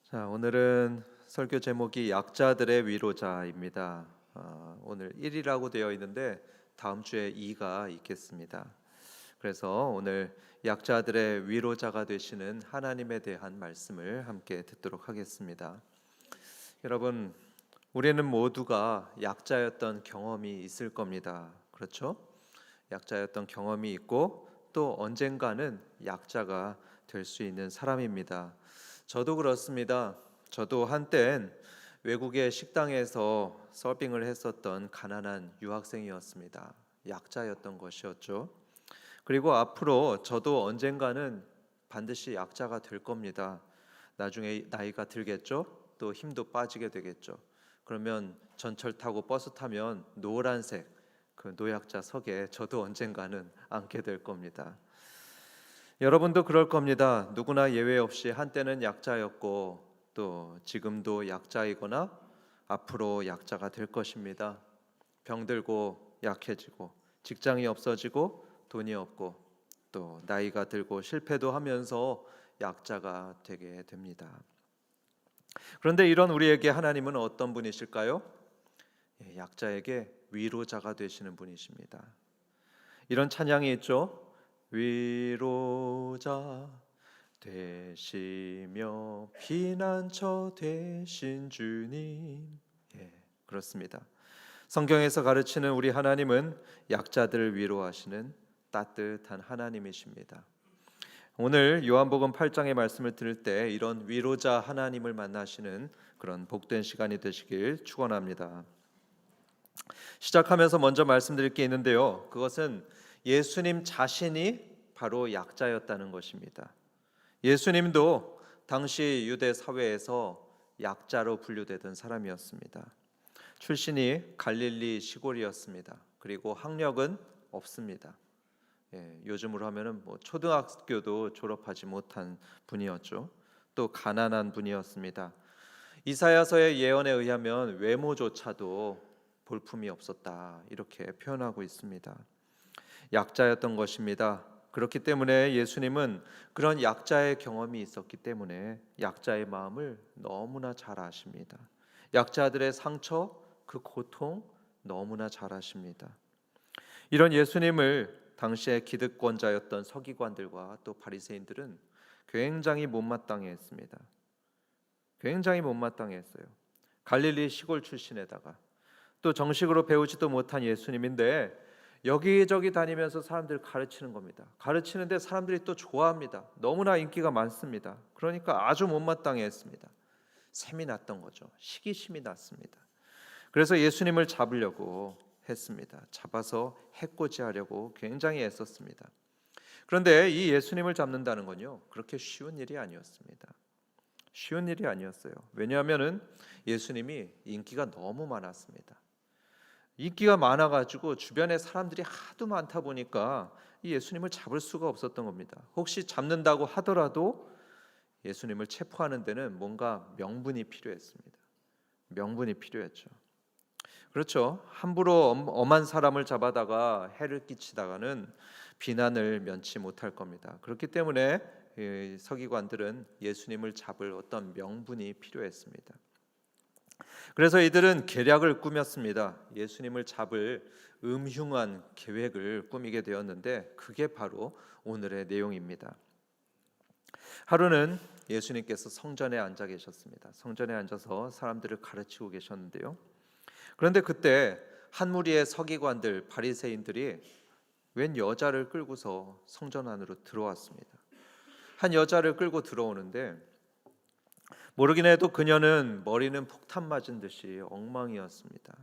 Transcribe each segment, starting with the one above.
자, 오늘은 설교 제목이 약자들의 위로자입니다. 오늘 1이라고 되어 있는데 다음 주에 2가 있겠습니다. 그래서 오늘 약자들의 위로자가 되시는 하나님에 대한 말씀을 함께 듣도록 하겠습니다. 여러분, 우리는 모두가 약자였던 경험이 있을 겁니다. 그렇죠? 약자였던 경험이 있고 또 언젠가는 약자가 될 수 있는 사람입니다. 저도 그렇습니다. 저도 한땐 외국의 식당에서 서빙을 했었던 가난한 유학생이었습니다. 약자였던 것이었죠. 그리고 앞으로 저도 언젠가는 반드시 약자가 될 겁니다. 나중에 나이가 들겠죠? 또 힘도 빠지게 되겠죠. 그러면 전철 타고 버스 타면 노란색 그 노약자석에 저도 언젠가는 앉게 될 겁니다. 여러분도 그럴 겁니다. 누구나 예외 없이 한때는 약자였고 또 지금도 약자이거나 앞으로 약자가 될 것입니다. 병들고 약해지고 직장이 없어지고 돈이 없고 또 나이가 들고 실패도 하면서 약자가 되게 됩니다. 그런데 이런 우리에게 하나님은 어떤 분이실까요? 약자에게 위로자가 되시는 분이십니다. 이런 찬양이 있죠. 위로자 되시며 피난처 되신 주님. 그렇습니다. 성경에서 가르치는 우리 하나님은 약자들을 위로하시는 따뜻한 하나님이십니다. 오늘 요한복음 8장의 말씀을 들을 때 이런 위로자 하나님을 만나시는 그런 복된 시간이 되시길 축원합니다. 시작하면서 먼저 말씀드릴 게 있는데요. 그것은 예수님 자신이 바로 약자였다는 것입니다. 예수님도 당시 유대 사회에서 약자로 분류되던 사람이었습니다. 출신이 갈릴리 시골이었습니다. 그리고 학력은 없습니다. 요즘으로 하면은 초등학교도 졸업하지 못한 분이었죠. 또 가난한 분이었습니다. 이사야서의 예언에 의하면 외모조차도 볼품이 없었다 이렇게 표현하고 있습니다. 약자였던 것입니다. 그렇기 때문에 예수님은 그런 약자의 경험이 있었기 때문에 약자의 마음을 너무나 잘 아십니다. 약자들의 상처, 그 고통 너무나 잘 아십니다. 이런 예수님을 당시의 기득권자였던 서기관들과 또 바리새인들은 굉장히 못마땅해했습니다. 굉장히 못마땅했어요. 갈릴리 시골 출신에다가 또 정식으로 배우지도 못한 예수님인데 여기저기 다니면서 사람들을 가르치는 겁니다. 가르치는데 사람들이 또 좋아합니다. 너무나 인기가 많습니다. 그러니까 아주 못마땅해했습니다. 셈이 났던 거죠. 시기심이 났습니다. 그래서 예수님을 잡으려고 했습니다. 잡아서 해코지하려고 굉장히 애썼습니다. 그런데 이 예수님을 잡는다는 건요, 그렇게 쉬운 일이 아니었습니다. 쉬운 일이 아니었어요. 왜냐하면은 예수님이 인기가 너무 많았습니다. 인기가 많아가지고 주변에 사람들이 하도 많다 보니까 이 예수님을 잡을 수가 없었던 겁니다. 혹시 잡는다고 하더라도 예수님을 체포하는 데는 뭔가 명분이 필요했습니다. 명분이 필요했죠. 그렇죠. 함부로 엄한 사람을 잡아다가 해를 끼치다가는 비난을 면치 못할 겁니다. 그렇기 때문에 서기관들은 예수님을 잡을 어떤 명분이 필요했습니다. 그래서 이들은 계략을 꾸몄습니다. 예수님을 잡을 음흉한 계획을 꾸미게 되었는데 그게 바로 오늘의 내용입니다. 하루는 예수님께서 성전에 앉아 계셨습니다. 성전에 앉아서 사람들을 가르치고 계셨는데요. 그런데 그때 한 무리의 서기관들, 바리새인들이 웬 여자를 끌고서 성전 안으로 들어왔습니다. 한 여자를 끌고 들어오는데 모르긴 해도 그녀는 머리는 폭탄 맞은 듯이 엉망이었습니다.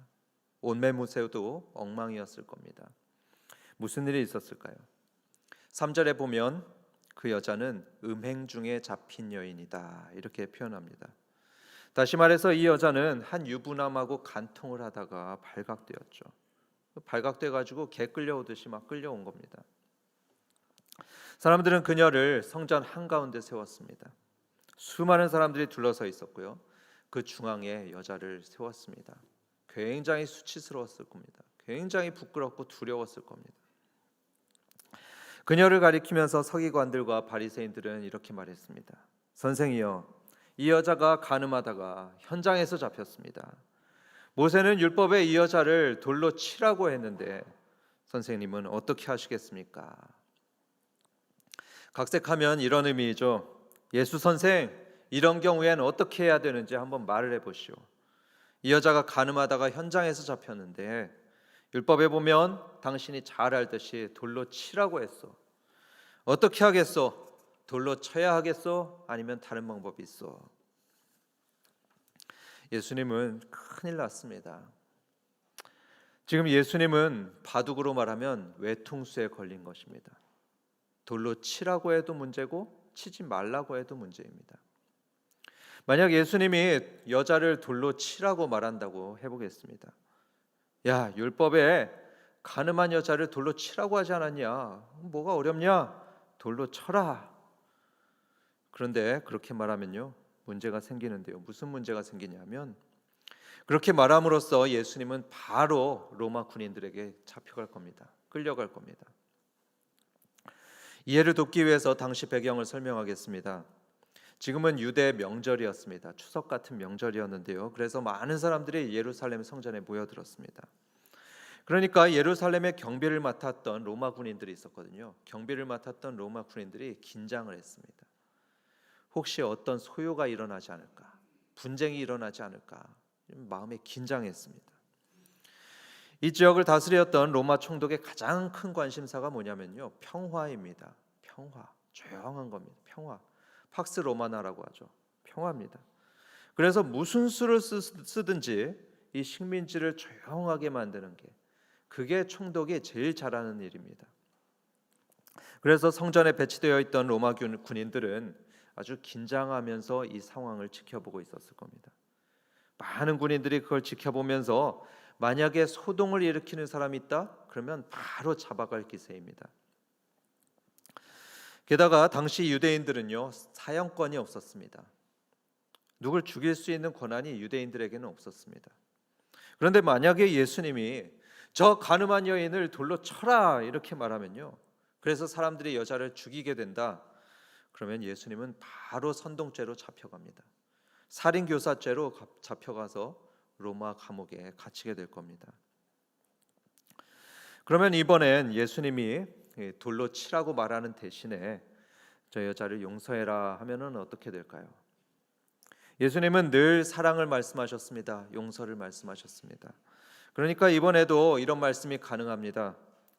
옷매무새도 엉망이었을 겁니다. 무슨 일이 있었을까요? 3절에 보면 그 여자는 음행 중에 잡힌 여인이다 이렇게 표현합니다. 다시 말해서 이 여자는 한 유부남하고 간통을 하다가 발각되었죠. 발각돼 가지고 개 끌려오듯이 막 끌려온 겁니다. 사람들은 그녀를 성전 한가운데 세웠습니다. 수많은 사람들이 둘러서 있었고요. 그 중앙에 여자를 세웠습니다. 굉장히 수치스러웠을 겁니다. 굉장히 부끄럽고 두려웠을 겁니다. 그녀를 가리키면서 서기관들과 바리새인들은 이렇게 말했습니다. 선생이여, 이 여자가 간음하다가 현장에서 잡혔습니다. 모세는 율법에 이 여자를 돌로 치라고 했는데 선생님은 어떻게 하시겠습니까? 각색하면 이런 의미이죠. 예수 선생, 이런 경우엔 어떻게 해야 되는지 한번 말을 해보시오. 이 여자가 간음하다가 현장에서 잡혔는데 율법에 보면 당신이 잘 알듯이 돌로 치라고 했어. 어떻게 하겠소? 돌로 쳐야 하겠소? 아니면 다른 방법이 있어? 예수님은 큰일 났습니다. 지금 예수님은 바둑으로 말하면 외통수에 걸린 것입니다. 돌로 치라고 해도 문제고 치지 말라고 해도 문제입니다. 만약 예수님이 여자를 돌로 치라고 말한다고 해보겠습니다. 야, 율법에 간음한 여자를 돌로 치라고 하지 않았냐? 뭐가 어렵냐? 돌로 쳐라. 그런데 그렇게 말하면요, 문제가 생기는데요. 무슨 문제가 생기냐면 그렇게 말함으로써 예수님은 바로 로마 군인들에게 잡혀갈 겁니다. 끌려갈 겁니다. 이해를 돕기 위해서 당시 배경을 설명하겠습니다. 지금은 유대 명절이었습니다. 추석 같은 명절이었는데요. 그래서 많은 사람들이 예루살렘 성전에 모여들었습니다. 그러니까 예루살렘의 경비를 맡았던 로마 군인들이 있었거든요. 경비를 맡았던 로마 군인들이 긴장을 했습니다. 혹시 어떤 소요가 일어나지 않을까? 분쟁이 일어나지 않을까? 마음에 긴장했습니다. 이 지역을 다스렸던 로마 총독의 가장 큰 관심사가 뭐냐면요, 평화입니다. 평화, 조용한 겁니다. 평화, 팍스 로마나라고 하죠. 평화입니다. 그래서 무슨 수를 쓰든지 이 식민지를 조용하게 만드는 게, 그게 총독이 제일 잘하는 일입니다. 그래서 성전에 배치되어 있던 로마 군인들은 아주 긴장하면서 이 상황을 지켜보고 있었을 겁니다. 많은 군인들이 그걸 지켜보면서 만약에 소동을 일으키는 사람이 있다? 그러면 바로 잡아갈 기세입니다. 게다가 당시 유대인들은요, 사형권이 없었습니다. 누굴 죽일 수 있는 권한이 유대인들에게는 없었습니다. 그런데 만약에 예수님이 저 간음한 여인을 돌로 쳐라 이렇게 말하면요, 그래서 사람들이 여자를 죽이게 된다. 그러면 예수님은 바로 선동죄로 잡혀갑니다. 살인교사죄로 잡혀가서 로마 감옥에 갇히게 될 겁니다. 그러면 이번엔 예수님이 돌로 치라고 말하는 대신에 저 여자를 용서해라 하면은 어떻게 될까요? 예수님은 늘 사랑을 말씀하셨습니다. 용서를 말씀하셨습니다. 그러니까 이번에도 이런 말씀이 가능합니다.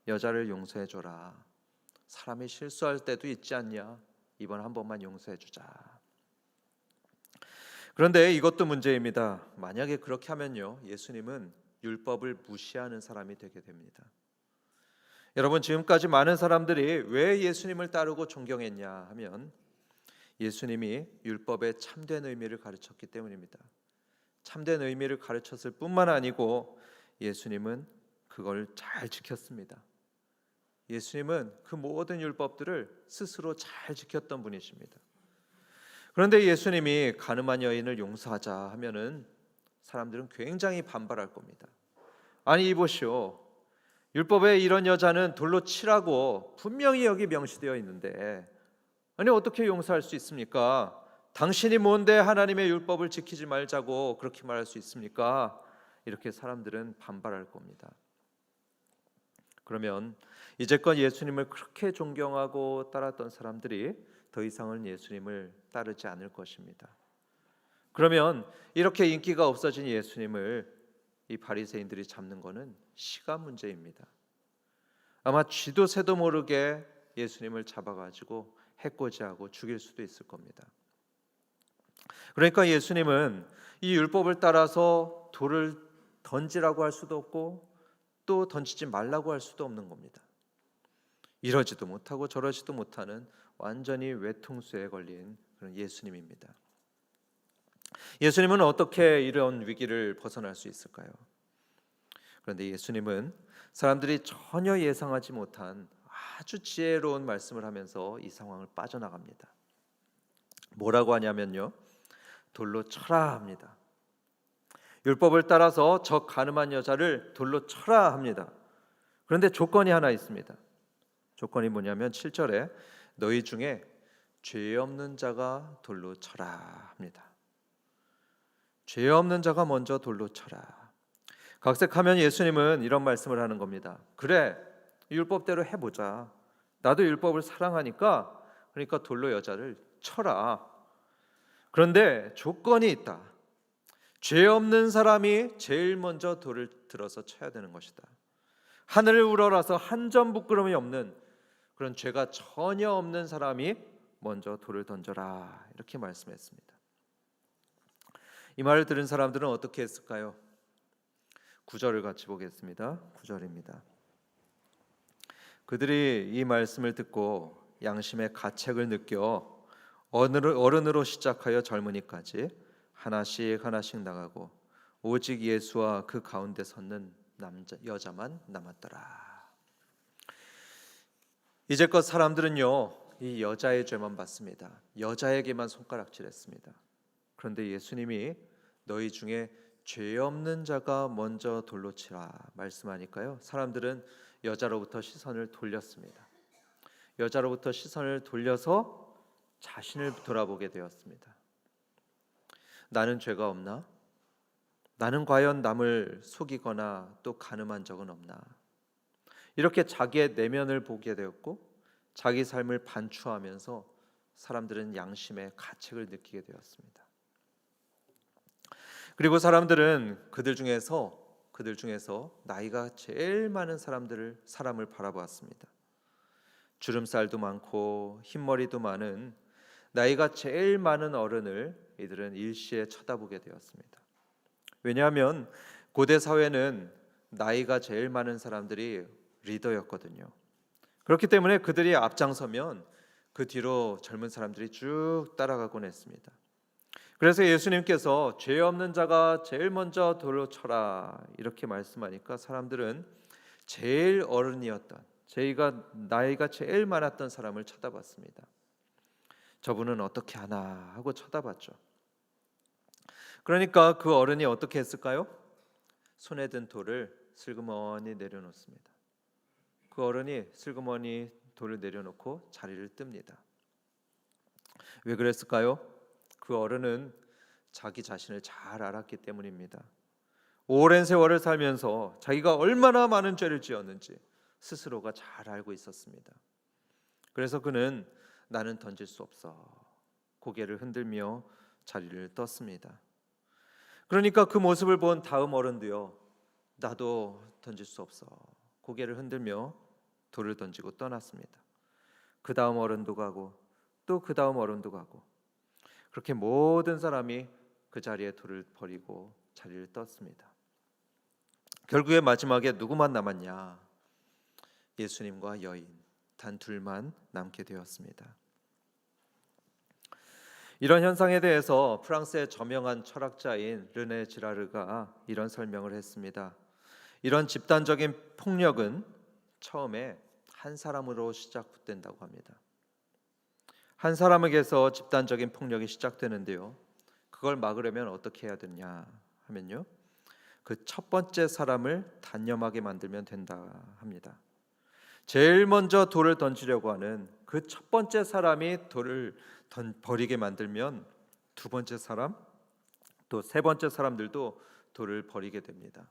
여자를 용서해 줘라. 사람이 실수할 때도 있지 않냐? 이번 한 번만 용서해 주자. 그런데 이것도 문제입니다. 만약에 그렇게 하면요, 예수님은 율법을 무시하는 사람이 되게 됩니다. 여러분, 지금까지 많은 사람들이 왜 예수님을 따르고 존경했냐 하면 예수님이 율법의 참된 의미를 가르쳤기 때문입니다. 참된 의미를 가르쳤을 뿐만 아니고 예수님은 그걸 잘 지켰습니다. 예수님은 그 모든 율법들을 스스로 잘 지켰던 분이십니다. 그런데 예수님이 간음한 여인을 용서하자 하면은 사람들은 굉장히 반발할 겁니다. 아니 이보시오, 율법에 이런 여자는 돌로 치라고 분명히 여기 명시되어 있는데 아니 어떻게 용서할 수 있습니까? 당신이 뭔데 하나님의 율법을 지키지 말자고 그렇게 말할 수 있습니까? 이렇게 사람들은 반발할 겁니다. 그러면 이제껏 예수님을 그렇게 존경하고 따랐던 사람들이 더 이상은 예수님을 따르지 않을 것입니다. 그러면 이렇게 인기가 없어진 예수님을 이 바리새인들이 잡는 것은 시간 문제입니다. 아마 쥐도 새도 모르게 예수님을 잡아가지고 해코지하고 죽일 수도 있을 겁니다. 그러니까 예수님은 이 율법을 따라서 돌을 던지라고 할 수도 없고 또 던지지 말라고 할 수도 없는 겁니다. 이러지도 못하고 저러지도 못하는 완전히 외통수에 걸린 그런 예수님입니다. 예수님은 어떻게 이런 위기를 벗어날 수 있을까요? 그런데 예수님은 사람들이 전혀 예상하지 못한 아주 지혜로운 말씀을 하면서 이 상황을 빠져나갑니다. 뭐라고 하냐면요, 돌로 쳐라 합니다. 율법을 따라서 저 간음한 여자를 돌로 쳐라 합니다. 그런데 조건이 하나 있습니다. 조건이 뭐냐면 7절에 너희 중에 죄 없는 자가 돌로 쳐라 합니다. 죄 없는 자가 먼저 돌로 쳐라. 각색하면 예수님은 이런 말씀을 하는 겁니다. 그래, 율법대로 해보자. 나도 율법을 사랑하니까 그러니까 돌로 여자를 쳐라. 그런데 조건이 있다. 죄 없는 사람이 제일 먼저 돌을 들어서 쳐야 되는 것이다. 하늘을 우러러서 한 점 부끄러움이 없는 그런 죄가 전혀 없는 사람이 먼저 돌을 던져라. 이렇게 말씀했습니다. 이 말을 들은 사람들은 어떻게 했을까요? 9절을 같이 보겠습니다. 9절입니다. 그들이 이 말씀을 듣고 양심의 가책을 느껴 어른으로 시작하여 젊은이까지 하나씩 나가고 오직 예수와 그 가운데 섰는 여자만 남았더라. 이제껏 사람들은요, 이 여자의 죄만 봤습니다. 여자에게만 손가락질했습니다. 그런데 예수님이 너희 중에 죄 없는 자가 먼저 돌로 치라 말씀하니까요, 사람들은 여자로부터 시선을 돌렸습니다. 여자로부터 시선을 돌려서 자신을 돌아보게 되었습니다. 나는 죄가 없나? 나는 과연 남을 속이거나 또 간음한 적은 없나? 이렇게 자기의 내면을 보게 되었고 자기 삶을 반추하면서 사람들은 양심의 가책을 느끼게 되었습니다. 그리고 사람들은 그들 중에서 나이가 제일 많은 사람을 바라보았습니다. 주름살도 많고 흰머리도 많은 나이가 제일 많은 어른을 이들은 일시에 쳐다보게 되었습니다. 왜냐하면 고대 사회는 나이가 제일 많은 사람들이 리더였거든요. 그렇기 때문에 그들이 앞장서면 그 뒤로 젊은 사람들이 쭉 따라가곤 했습니다. 그래서 예수님께서 죄 없는 자가 제일 먼저 돌로 쳐라 이렇게 말씀하니까 사람들은 제일 어른이었던 나이가 제일 많았던 사람을 쳐다봤습니다. 저분은 어떻게 하나 하고 쳐다봤죠. 그러니까 그 어른이 어떻게 했을까요? 손에 든 돌을 슬그머니 내려놓습니다. 그 어른이 슬그머니 돌을 내려놓고 자리를 뜹니다. 왜 그랬을까요? 그 어른은 자기 자신을 잘 알았기 때문입니다. 오랜 세월을 살면서 자기가 얼마나 많은 죄를 지었는지 스스로가 잘 알고 있었습니다. 그래서 그는 나는 던질 수 없어 고개를 흔들며 자리를 떴습니다. 그러니까 그 모습을 본 다음 어른도요, 나도 던질 수 없어 고개를 흔들며 돌을 던지고 떠났습니다. 그 다음 어른도 가고 또 그 다음 어른도 가고 그렇게 모든 사람이 그 자리에 돌을 버리고 자리를 떴습니다. 결국에 마지막에 누구만 남았냐? 예수님과 여인 단 둘만 남게 되었습니다. 이런 현상에 대해서 프랑스의 저명한 철학자인 르네 지라르가 이런 설명을 했습니다. 이런 집단적인 폭력은 처음에 한 사람으로 시작된다고 합니다. 한 사람에게서 집단적인 폭력이 시작되는데요, 그걸 막으려면 어떻게 해야 되냐 하면요, 그 첫 번째 사람을 단념하게 만들면 된다 합니다. 제일 먼저 돌을 던지려고 하는 그 첫 번째 사람이 돌을 버리게 만들면 두 번째 사람, 또 세 번째 사람들도 돌을 버리게 됩니다.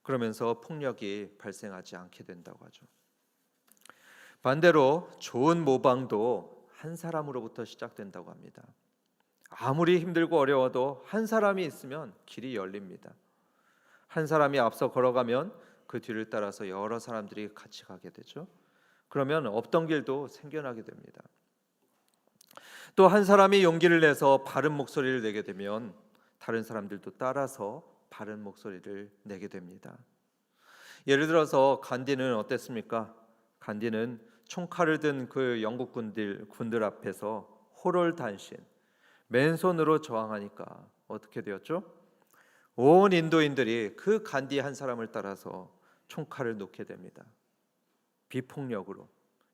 그러면서 폭력이 발생하지 않게 된다고 하죠. 반대로 좋은 모방도 한 사람으로부터 시작된다고 합니다. 아무리 힘들고 어려워도 한 사람이 있으면 길이 열립니다. 한 사람이 앞서 걸어가면 그 뒤를 따라서 여러 사람들이 같이 가게 되죠. 그러면 없던 길도 생겨나게 됩니다. 또 한 사람이 용기를 내서 바른 목소리를 내게 되면 다른 사람들도 따라서 바른 목소리를 내게 됩니다. 예를 들어서 간디는 어땠습니까? 간디는 총칼을 든 그 영국 군들 앞에서 호롤단신 맨손으로 저항하니까 어떻게 되었죠? 온 인도인들이 그 간디 한 사람을 따라서 총칼을 놓게 됩니다. 비폭력으로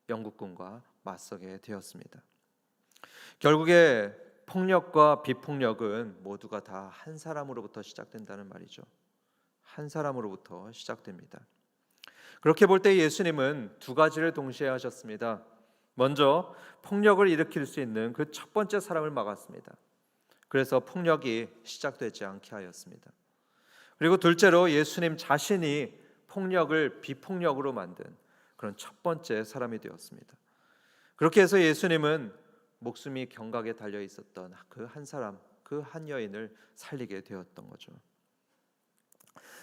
영국군과 맞서게 되었습니다. 결국에 폭력과 비폭력은 모두가 다 한 사람으로부터 시작된다는 말이죠. 한 사람으로부터 시작됩니다. 그렇게 볼 때 예수님은 두 가지를 동시에 하셨습니다. 먼저 폭력을 일으킬 수 있는 그 첫 번째 사람을 막았습니다. 그래서 폭력이 시작되지 않게 하였습니다. 그리고 둘째로 예수님 자신이 폭력을 비폭력으로 만든 그런 첫 번째 사람이 되었습니다. 그렇게 해서 예수님은 목숨이 경각에 달려 있었던 그 한 사람, 그 한 여인을 살리게 되었던 거죠.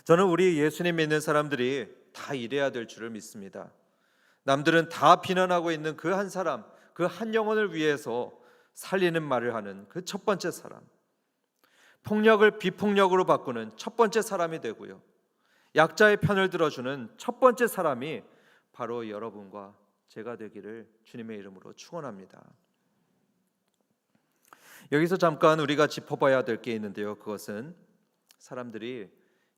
저는 우리 예수님 믿는 사람들이 다 이래야 될 줄을 믿습니다. 남들은 다 비난하고 있는 그 한 사람, 그 한 영혼을 위해서 살리는 말을 하는 그 첫 번째 사람, 폭력을 비폭력으로 바꾸는 첫 번째 사람이 되고요, 약자의 편을 들어주는 첫 번째 사람이 바로 여러분과 제가 되기를 주님의 이름으로 축원합니다. 여기서 잠깐 우리가 짚어봐야 될 게 있는데요, 그것은 사람들이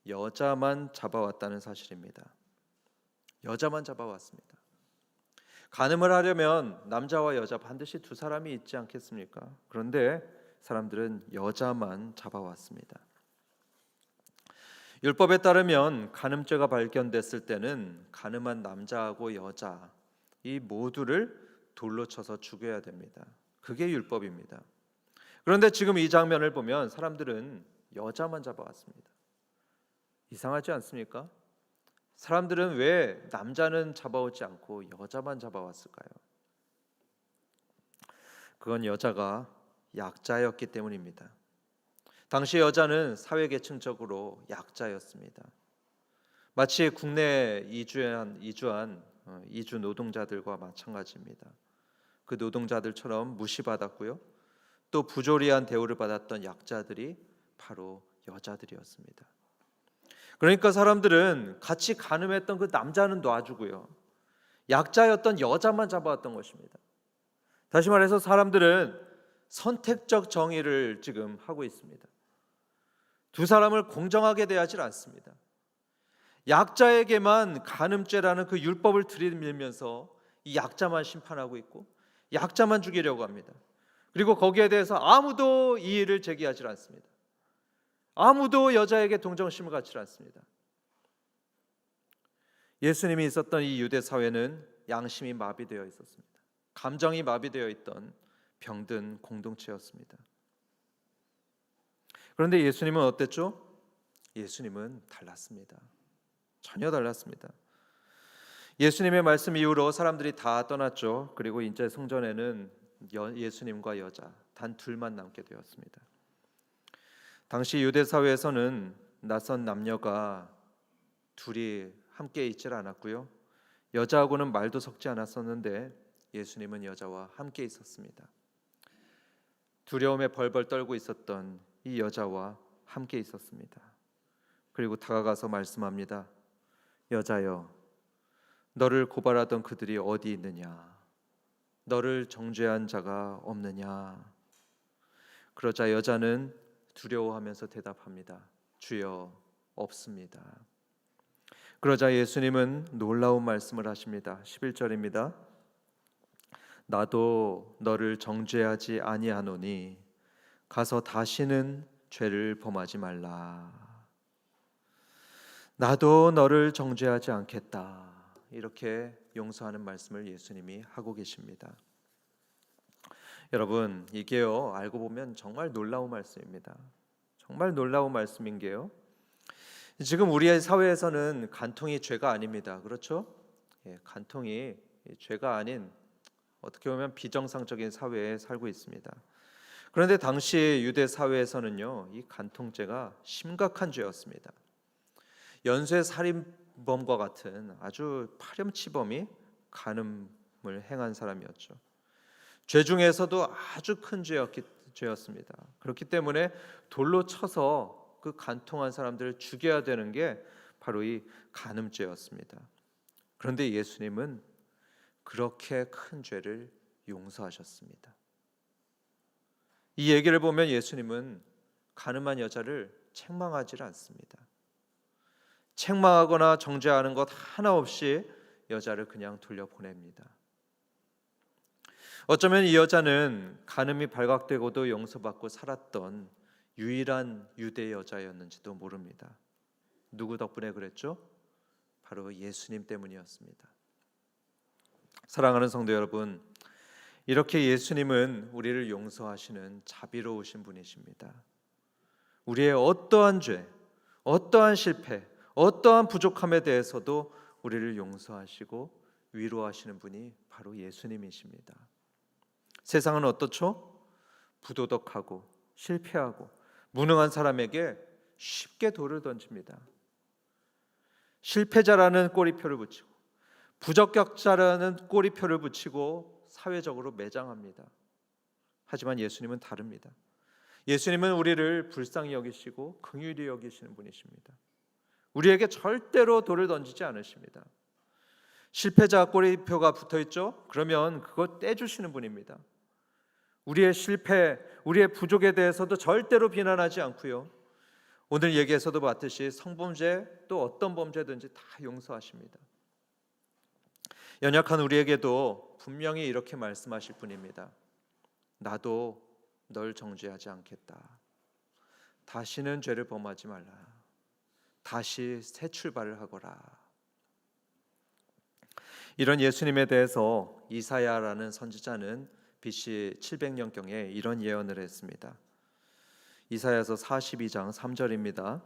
여자만 잡아왔다는 사실입니다. 여자만 잡아왔습니다. 간음을 하려면 남자와 여자 반드시 두 사람이 있지 않겠습니까? 그런데 사람들은 여자만 잡아왔습니다. 율법에 따르면 간음죄가 발견됐을 때는 간음한 남자하고 여자 이 모두를 돌로 쳐서 죽여야 됩니다. 그게 율법입니다. 그런데 지금 이 장면을 보면 사람들은 여자만 잡아왔습니다. 이상하지 않습니까? 사람들은 왜 남자는 잡아오지 않고 여자만 잡아왔을까요? 그건 여자가 약자였기 때문입니다. 당시 여자는 사회계층적으로 약자였습니다. 마치 국내에 이주한 이주 노동자들과 마찬가지입니다. 그 노동자들처럼 무시받았고요, 또 부조리한 대우를 받았던 약자들이 바로 여자들이었습니다. 그러니까 사람들은 같이 간음했던 그 남자는 놔주고요, 약자였던 여자만 잡아왔던 것입니다. 다시 말해서 사람들은 선택적 정의를 지금 하고 있습니다. 두 사람을 공정하게 대하지 않습니다. 약자에게만 간음죄라는 그 율법을 들이밀면서 이 약자만 심판하고 있고 약자만 죽이려고 합니다. 그리고 거기에 대해서 아무도 이의를 제기하지 않습니다. 아무도 여자에게 동정심을 갖지 않습니다. 예수님이 있었던 이 유대 사회는 양심이 마비되어 있었습니다. 감정이 마비되어 있던 병든 공동체였습니다. 그런데 예수님은 어땠죠? 예수님은 달랐습니다. 전혀 달랐습니다. 예수님의 말씀 이후로 사람들이 다 떠났죠. 그리고 이제 성전에는 예수님과 여자 단 둘만 남게 되었습니다. 당시 유대 사회에서는 낯선 남녀가 둘이 함께 있질 않았고요, 여자하고는 말도 섞지 않았었는데 예수님은 여자와 함께 있었습니다. 두려움에 벌벌 떨고 있었던 이 여자와 함께 있었습니다. 그리고 다가가서 말씀합니다. 여자여, 너를 고발하던 그들이 어디 있느냐? 너를 정죄한 자가 없느냐? 그러자 여자는 두려워하면서 대답합니다. 주여, 없습니다. 그러자 예수님은 놀라운 말씀을 하십니다. 11절입니다. 나도 너를 정죄하지 아니하노니 가서 다시는 죄를 범하지 말라. 나도 너를 정죄하지 않겠다. 이렇게 용서하는 말씀을 예수님이 하고 계십니다. 여러분, 이게요, 알고 보면 정말 놀라운 말씀입니다. 정말 놀라운 말씀인 게요, 지금 우리의 사회에서는 간통이 죄가 아닙니다. 그렇죠? 간통이 죄가 아닌 어떻게 보면 비정상적인 사회에 살고 있습니다. 그런데 당시 유대 사회에서는요, 이 간통죄가 심각한 죄였습니다. 연쇄살인범과 같은 아주 파렴치범이 간음을 행한 사람이었죠. 죄 중에서도 아주 큰 죄였습니다. 그렇기 때문에 돌로 쳐서 그 간통한 사람들을 죽여야 되는 게 바로 이 간음죄였습니다. 그런데 예수님은 그렇게 큰 죄를 용서하셨습니다. 이 얘기를 보면 예수님은 간음한 여자를 책망하지 않습니다. 책망하거나 정죄하는 것 하나 없이 여자를 그냥 돌려보냅니다. 어쩌면 이 여자는 간음이 발각되고도 용서받고 살았던 유일한 유대 여자였는지도 모릅니다. 누구 덕분에 그랬죠? 바로 예수님 때문이었습니다. 사랑하는 성도 여러분, 이렇게 예수님은 우리를 용서하시는 자비로우신 분이십니다. 우리의 어떠한 죄, 어떠한 실패, 어떠한 부족함에 대해서도 우리를 용서하시고 위로하시는 분이 바로 예수님이십니다. 세상은 어떻죠? 부도덕하고 실패하고 무능한 사람에게 쉽게 돌을 던집니다. 실패자라는 꼬리표를 붙이고 부적격자라는 꼬리표를 붙이고 사회적으로 매장합니다. 하지만 예수님은 다릅니다. 예수님은 우리를 불쌍히 여기시고 긍휼히 여기시는 분이십니다. 우리에게 절대로 돌을 던지지 않으십니다. 실패자 꼬리표가 붙어있죠? 그러면 그거 떼주시는 분입니다. 우리의 실패, 우리의 부족에 대해서도 절대로 비난하지 않고요. 오늘 얘기에서도 봤듯이 성범죄 또 어떤 범죄든지 다 용서하십니다. 연약한 우리에게도 분명히 이렇게 말씀하실 분입니다. 나도 널 정죄하지 않겠다. 다시는 죄를 범하지 말라. 다시 새 출발을 하거라. 이런 예수님에 대해서 이사야라는 선지자는 BC 700년경에 이런 예언을 했습니다. 이사야서 42장 3절입니다.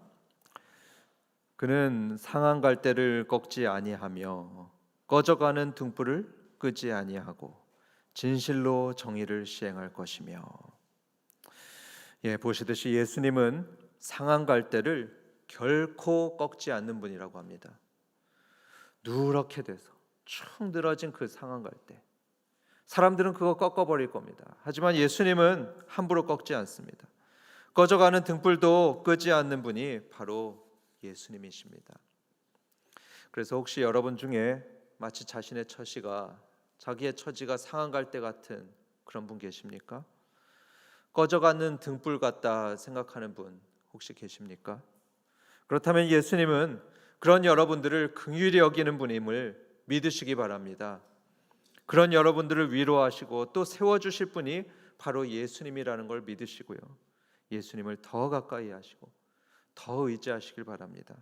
그는 상한 갈대를 꺾지 아니하며 꺼져가는 등불을 끄지 아니하고 진실로 정의를 시행할 것이며. 보시듯이 예수님은 상한 갈대를 결코 꺾지 않는 분이라고 합니다. 누렇게 돼서 축 늘어진 그 상한 갈대, 사람들은 그거 꺾어버릴 겁니다. 하지만 예수님은 함부로 꺾지 않습니다. 꺼져가는 등불도 끄지 않는 분이 바로 예수님이십니다. 그래서 혹시 여러분 중에 마치 자신의 처지가 자기의 처지가 상한 갈대 같은 그런 분 계십니까? 꺼져가는 등불 같다 생각하는 분 혹시 계십니까? 그렇다면 예수님은 그런 여러분들을 긍휼히 여기는 분임을 믿으시기 바랍니다. 그런 여러분들을 위로하시고 또 세워주실 분이 바로 예수님이라는 걸 믿으시고요. 예수님을 더 가까이 하시고 더 의지하시길 바랍니다.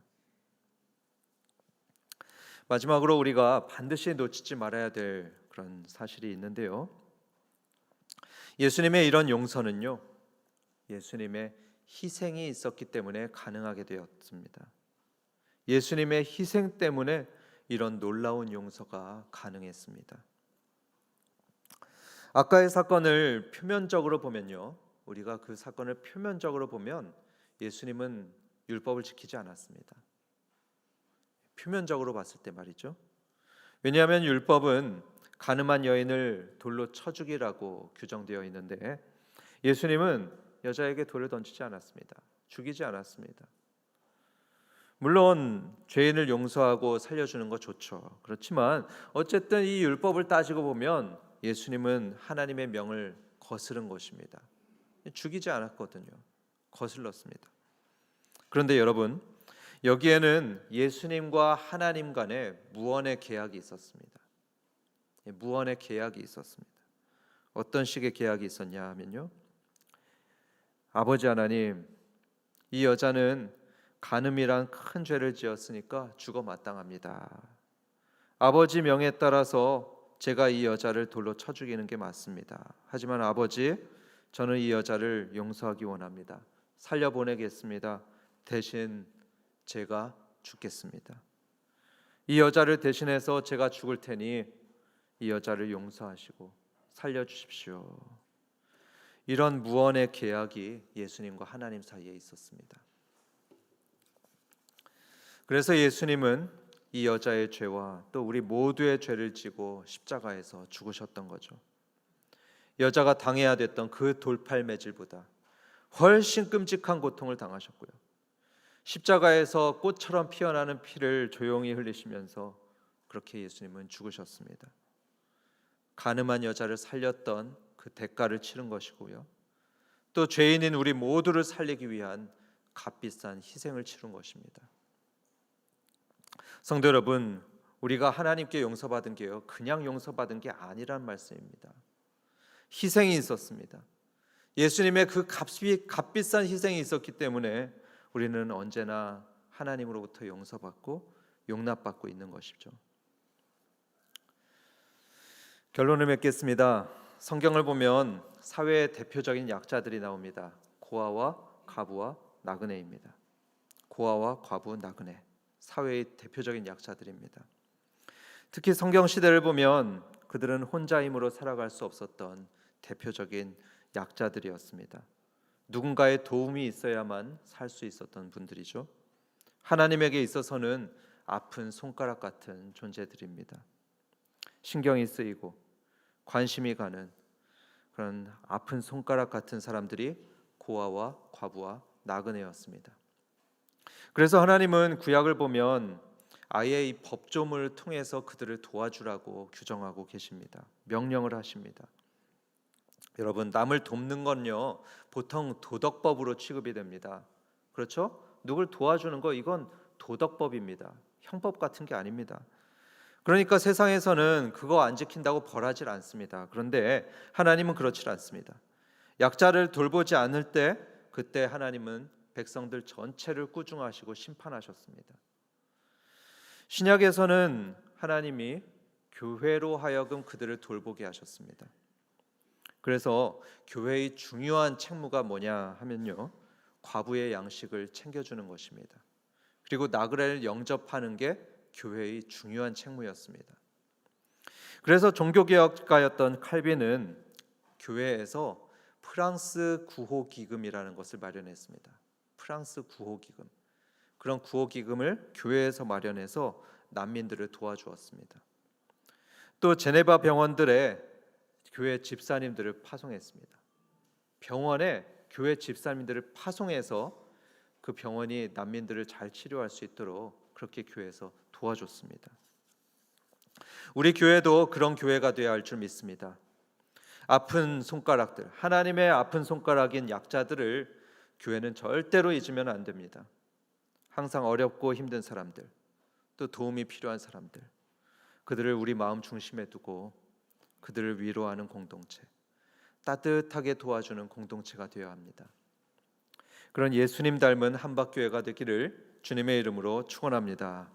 마지막으로 우리가 반드시 놓치지 말아야 될 그런 사실이 있는데요. 예수님의 이런 용서는요, 예수님의 희생이 있었기 때문에 가능하게 되었습니다. 예수님의 희생 때문에 이런 놀라운 용서가 가능했습니다. 아까의 사건을 표면적으로 보면요, 우리가 그 사건을 표면적으로 보면 예수님은 율법을 지키지 않았습니다. 표면적으로 봤을 때 말이죠. 왜냐하면 율법은 가늠한 여인을 돌로 쳐 죽이라고 규정되어 있는데 예수님은 여자에게 돌을 던지지 않았습니다. 죽이지 않았습니다. 물론 죄인을 용서하고 살려주는 거 좋죠. 그렇지만 어쨌든 이 율법을 따지고 보면 예수님은 하나님의 명을 거스른 것입니다. 죽이지 않았거든요. 거슬렀습니다. 그런데 여러분, 여기에는 예수님과 하나님 간에 무언의 계약이 있었습니다. 무언의 계약이 있었습니다. 어떤 식의 계약이 있었냐 하면요, 아버지 하나님, 이 여자는 간음이란 큰 죄를 지었으니까 죽어 마땅합니다. 아버지 명에 따라서 제가 이 여자를 돌로 쳐 죽이는 게 맞습니다. 하지만 아버지, 저는 이 여자를 용서하기 원합니다. 살려보내겠습니다. 대신 제가 죽겠습니다. 이 여자를 대신해서 제가 죽을 테니 이 여자를 용서하시고 살려주십시오. 이런 무언의 계약이 예수님과 하나님 사이에 있었습니다. 그래서 예수님은 이 여자의 죄와 또 우리 모두의 죄를 지고 십자가에서 죽으셨던 거죠. 여자가 당해야 됐던 그 돌팔매질보다 훨씬 끔찍한 고통을 당하셨고요. 십자가에서 꽃처럼 피어나는 피를 조용히 흘리시면서 그렇게 예수님은 죽으셨습니다. 간음한 여자를 살렸던 그 대가를 치른 것이고요. 또 죄인인 우리 모두를 살리기 위한 값비싼 희생을 치른 것입니다. 성도 여러분, 우리가 하나님께 용서받은 게요, 그냥 용서받은 게 아니란 말씀입니다. 희생이 있었습니다. 예수님의 그 값비싼 희생이 있었기 때문에 우리는 언제나 하나님으로부터 용서받고 용납받고 있는 것이죠. 결론을 맺겠습니다. 성경을 보면 사회의 대표적인 약자들이 나옵니다. 고아와 과부와 나그네입니다. 고아와 과부, 나그네, 사회의 대표적인 약자들입니다. 특히 성경 시대를 보면 그들은 혼자 힘으로 살아갈 수 없었던 대표적인 약자들이었습니다. 누군가의 도움이 있어야만 살 수 있었던 분들이죠. 하나님에게 있어서는 아픈 손가락 같은 존재들입니다. 신경이 쓰이고 관심이 가는 그런 아픈 손가락 같은 사람들이 고아와 과부와 나그네였습니다. 그래서 하나님은 구약을 보면 아예 이 법조문을 통해서 그들을 도와주라고 규정하고 계십니다. 명령을 하십니다. 여러분, 남을 돕는 건요 보통 도덕법으로 취급이 됩니다. 그렇죠? 누굴 도와주는 거 이건 도덕법입니다. 형법 같은 게 아닙니다. 그러니까 세상에서는 그거 안 지킨다고 벌하지 않습니다. 그런데 하나님은 그렇지 않습니다. 약자를 돌보지 않을 때 그때 하나님은 백성들 전체를 꾸중하시고 심판하셨습니다. 신약에서는 하나님이 교회로 하여금 그들을 돌보게 하셨습니다. 그래서 교회의 중요한 책무가 뭐냐 하면요, 과부의 양식을 챙겨주는 것입니다. 그리고 나그네를 영접하는 게 교회의 중요한 책무였습니다. 그래서 종교개혁가였던 칼빈은 교회에서 프랑스 구호기금이라는 것을 마련했습니다. 프랑스 구호기금, 그런 구호기금을 교회에서 마련해서 난민들을 도와주었습니다. 또 제네바 병원들에 교회 집사님들을 파송했습니다. 병원에 교회 집사님들을 파송해서 그 병원이 난민들을 잘 치료할 수 있도록 그렇게 교회에서 도와줬습니다. 우리 교회도 그런 교회가 되어야 할 줄 믿습니다. 아픈 손가락들, 하나님의 아픈 손가락인 약자들을 교회는 절대로 잊으면 안 됩니다. 항상 어렵고 힘든 사람들, 또 도움이 필요한 사람들, 그들을 우리 마음 중심에 두고 그들을 위로하는 공동체, 따뜻하게 도와주는 공동체가 되어야 합니다. 그런 예수님 닮은 한박교회가 되기를 주님의 이름으로 축원합니다.